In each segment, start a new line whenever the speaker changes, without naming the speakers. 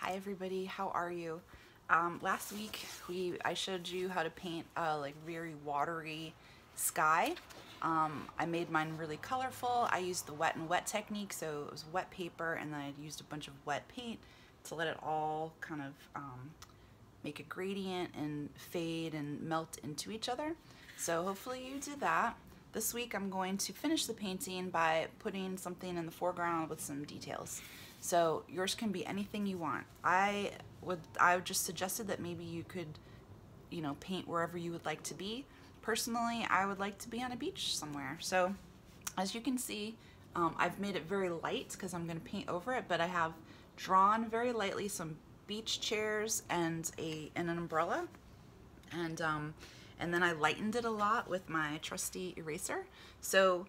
Hi everybody, how are you? Last week I showed you how to paint a very watery sky. I made mine really colorful. I used the wet and wet technique, so it was wet paper and then I used a bunch of wet paint to let it all kind of make a gradient and fade and melt into each other. So hopefully you did that. This week I'm going to finish the painting by putting something in the foreground with some details. So yours can be anything you want. I just suggested that maybe you could, paint wherever you would like to be. Personally, I would like to be on a beach somewhere. So as you can see, I've made it very light because I'm going to paint over it, but I have drawn very lightly some beach chairs and an umbrella, and then I lightened it a lot with my trusty eraser. So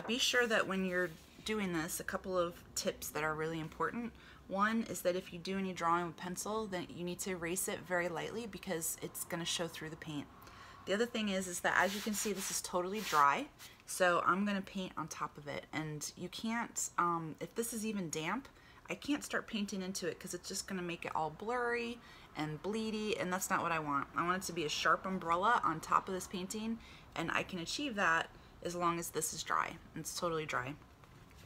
be sure that when you're doing this, a couple of tips that are really important. One is that if you do any drawing with pencil, then you need to erase it very lightly because it's going to show through the paint. The other thing is that as you can see, this is totally dry, so I'm going to paint on top of it. And you can't, if this is even damp, I can't start painting into it because it's just going to make it all blurry and bleedy, and that's not what I want. I want it to be a sharp umbrella on top of this painting, and I can achieve that as long as this is dry. It's totally dry.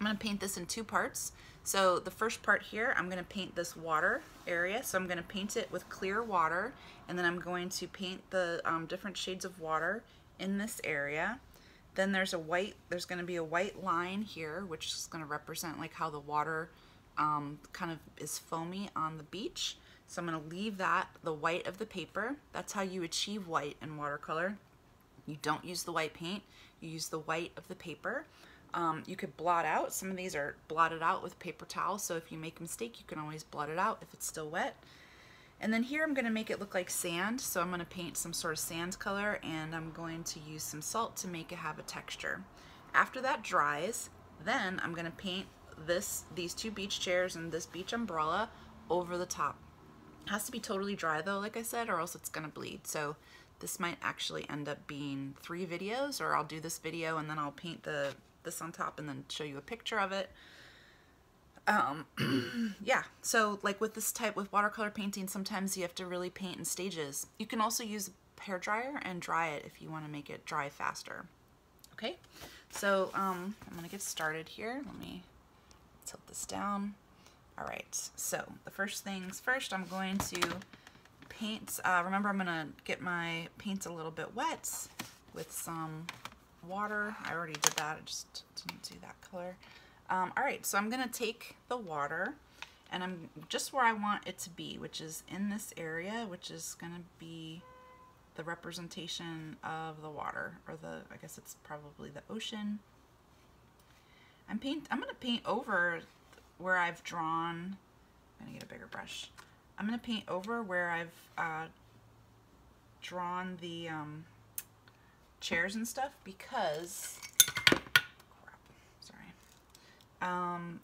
I'm going to paint this in two parts. So the first part here, I'm going to paint this water area. So I'm going to paint it with clear water, and then I'm going to paint the different shades of water in this area. Then there's going to be a white line here, which is going to represent like how the water kind of is foamy on the beach. So I'm going to leave that the white of the paper. That's how you achieve white in watercolor. You don't use the white paint, you use the white of the paper. You could blot out. Some of these are blotted out with paper towel, so if you make a mistake, you can always blot it out if it's still wet. And then here I'm going to make it look like sand, so I'm going to paint some sort of sand color, and I'm going to use some salt to make it have a texture. After that dries, then I'm going to paint these two beach chairs and this beach umbrella over the top. It has to be totally dry though, like I said, or else it's going to bleed. So this might actually end up being 3 videos, or I'll do this video and then I'll paint this on top and then show you a picture of it. Yeah, so like with this type, with watercolor painting, sometimes you have to really paint in stages. You can also use a hairdryer and dry it if you want to make it dry faster. Okay, so I'm gonna get started here. Let me tilt this down. All right, so the first things first, I'm going to paint. Remember, I'm gonna get my paint a little bit wet with some water. I already did that, I just didn't do that color. All right, so I'm gonna take the water and I'm just where I want it to be, which is in this area, which is gonna be the representation of the water, or I guess it's probably the ocean. I'm gonna paint over where I've drawn. I'm gonna get a bigger brush. I'm gonna paint over where I've drawn the chairs and stuff because, crap, sorry.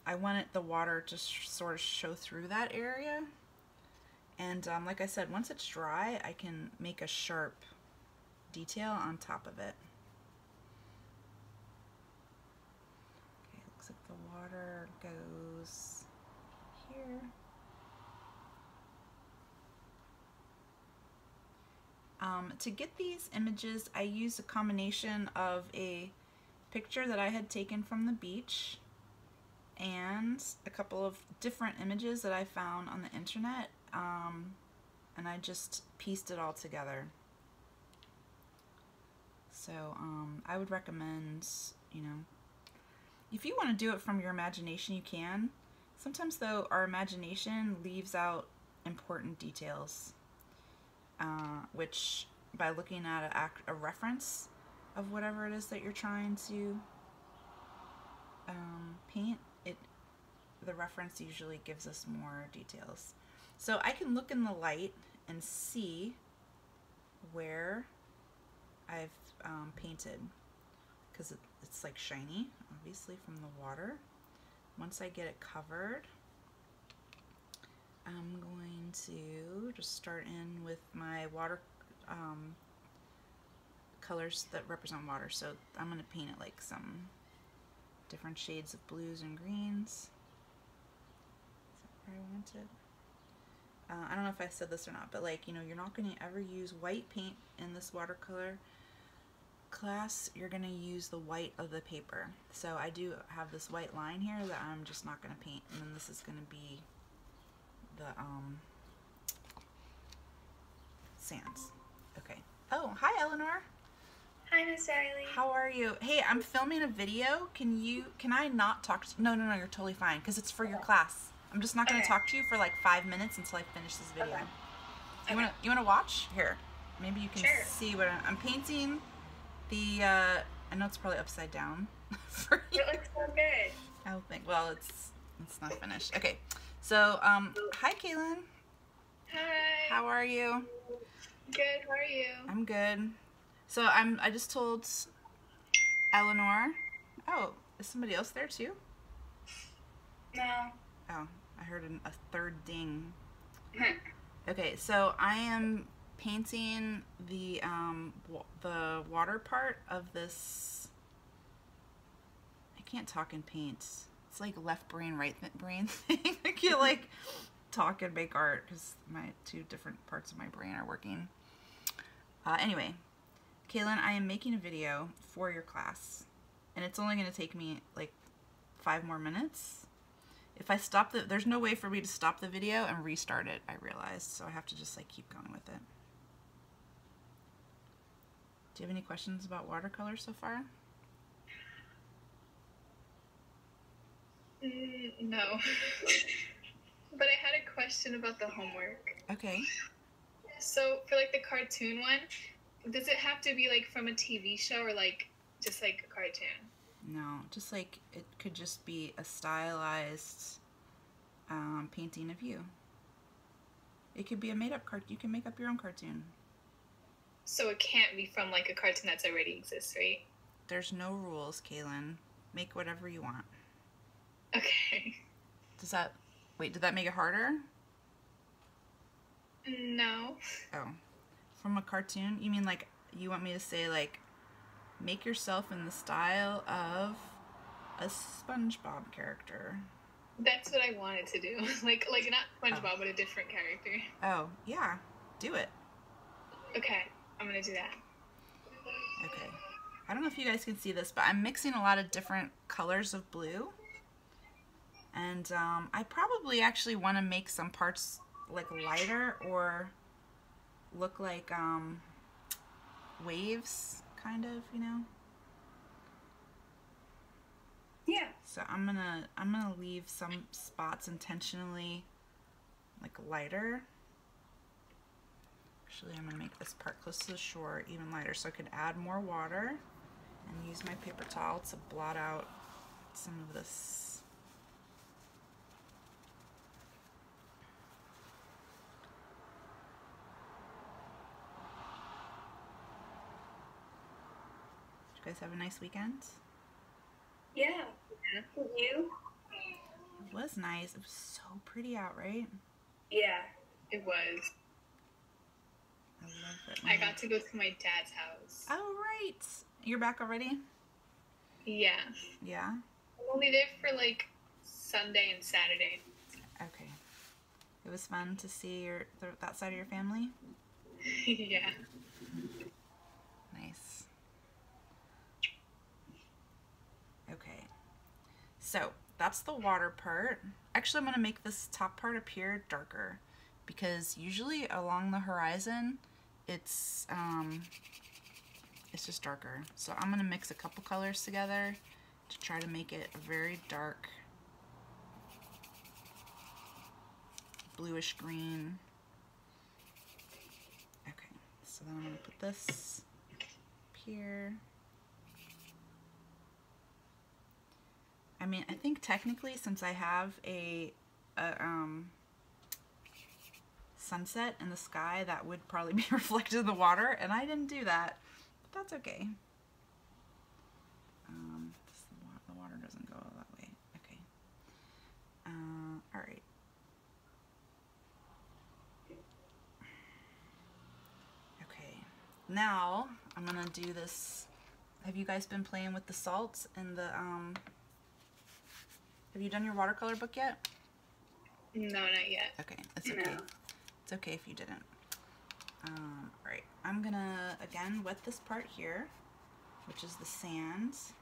I wanted the water to sort of show through that area. And like I said, once it's dry, I can make a sharp detail on top of it. Okay, looks like the water goes here. To get these images, I used a combination of a picture that I had taken from the beach and a couple of different images that I found on the internet, and I just pieced it all together. So I would recommend, if you want to do it from your imagination, you can. Sometimes though, our imagination leaves out important details, which by looking at a reference of whatever it is that you're trying to paint, the reference usually gives us more details. So I can look in the light and see where I've painted, because it's like shiny, obviously, from the water. Once I get it covered, I'm going to just start in with my water colors that represent water. So I'm going to paint it like some different shades of blues and greens. Is that where I want it? I don't know if I said this or not, but like, you know, you're not going to ever use white paint in this watercolor class. You're going to use the white of the paper. So I do have this white line here that I'm just not going to paint, and then this is going to be the sands. Okay. Oh, hi Eleanor.
Hi, Miss Riley.
How are you? Hey, I'm filming a video. Can I not talk to you? No, you're totally fine, because it's for your class. I'm just not going to talk to you for like 5 minutes until I finish this video.
Okay.
You wanna watch? Here, maybe you can
Sure.
see what I'm painting. The I know it's probably upside down for you.
It looks so good.
I don't think. Well, it's not finished. Okay, so hi Kaylin.
Hi.
How are you?
Good. How are you?
I'm good. So I just told Eleanor. Oh, is somebody else there too?
No.
Oh, I heard a third ding. Okay, so I am painting the water part of this. I can't talk and paint. It's like left brain, right brain thing. I can't like talk and make art because my two different parts of my brain are working. Anyway, Kaylin, I am making a video for your class, and it's only going to take me like 5 more minutes. If I stop there's no way for me to stop the video and restart it, I realized, so I have to just like keep going with it. Do you have any questions about watercolor so far?
No. But I had a question about the homework.
Okay.
So for like the cartoon one, does it have to be like from a TV show or like just like a cartoon?
No, just like it could just be a stylized painting of you. It could be a made-up cartoon. You can make up your own cartoon.
So it can't be from like a cartoon that's already exists, right?
There's no rules, Kaylin. Make whatever you want.
Okay.
Wait, did that make it harder?
No.
Oh. From a cartoon? You mean like, you want me to say like, make yourself in the style of a SpongeBob character?
That's what I wanted to do. like not SpongeBob, but a different character.
Oh, yeah. Do it.
Okay, I'm gonna do that.
Okay. I don't know if you guys can see this, but I'm mixing a lot of different colors of blue. And I probably actually want to make some parts like lighter or look like waves, kind of, you know?
Yeah.
So I'm gonna leave some spots intentionally like lighter. Actually, I'm gonna make this part close to the shore even lighter so I could add more water and use my paper towel to blot out some of this. Did you guys have a nice weekend?
Yeah. With you?
It was nice. It was so pretty out, right?
Yeah, it was.
I love it.
I got to go to my dad's house.
Oh, right. You're back already?
Yeah.
Yeah?
I'm only there for like Sunday and Saturday.
Okay. It was fun to see that side of your family?
Yeah.
Nice. Okay. So, that's the water part. Actually, I'm going to make this top part appear darker because usually along the horizon, it's just darker. So I'm going to mix a couple colors together to try to make it a very dark bluish green. Okay, so then I'm going to put this up here. I mean, I think technically, since I have a sunset in the sky, that would probably be reflected in the water, and I didn't do that, but that's okay. The water doesn't go that way. Okay. All right. Okay. Now I'm gonna do this. Have you guys been playing with the salts and the Have you done your watercolor book yet?
No, not yet.
Okay, that's okay.
No.
It's okay if you didn't. Alright, I'm gonna, again, wet this part here, which is the sands.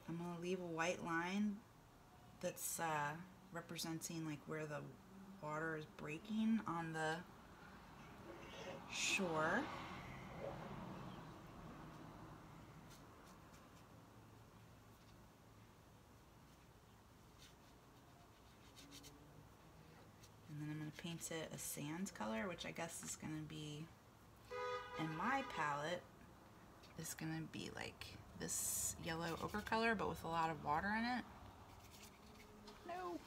I'm gonna leave a white line that's representing like where the water is breaking on the shore. And then I'm going to paint it a sand color, which I guess is going to be, in my palette, is going to be like this yellow ochre color, but with a lot of water in it. No.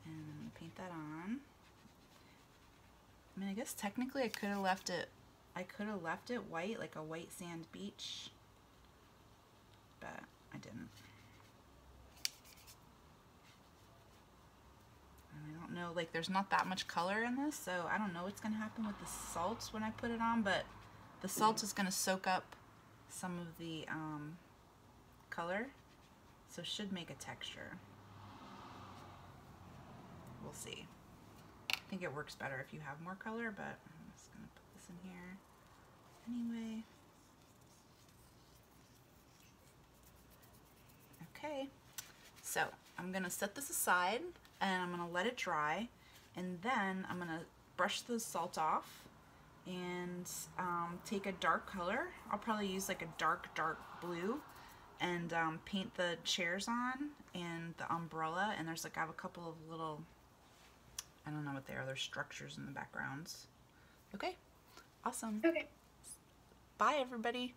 And I'm going to paint that on. I mean, I guess technically I could have left it white, like a white sand beach, but I didn't. And I don't know, like there's not that much color in this, so I don't know what's going to happen with the salt when I put it on, but the salt is going to soak up some of the color, so it should make a texture. We'll see. I think it works better if you have more color, but I'm just going to put this in here anyway. Okay, so I'm going to set this aside and I'm going to let it dry, and then I'm going to brush the salt off and take a dark color. I'll probably use like a dark blue and paint the chairs on and the umbrella, and there's like, I have a couple of little, I don't know what they are, there's structures in the backgrounds. Okay, awesome.
Okay.
Bye everybody.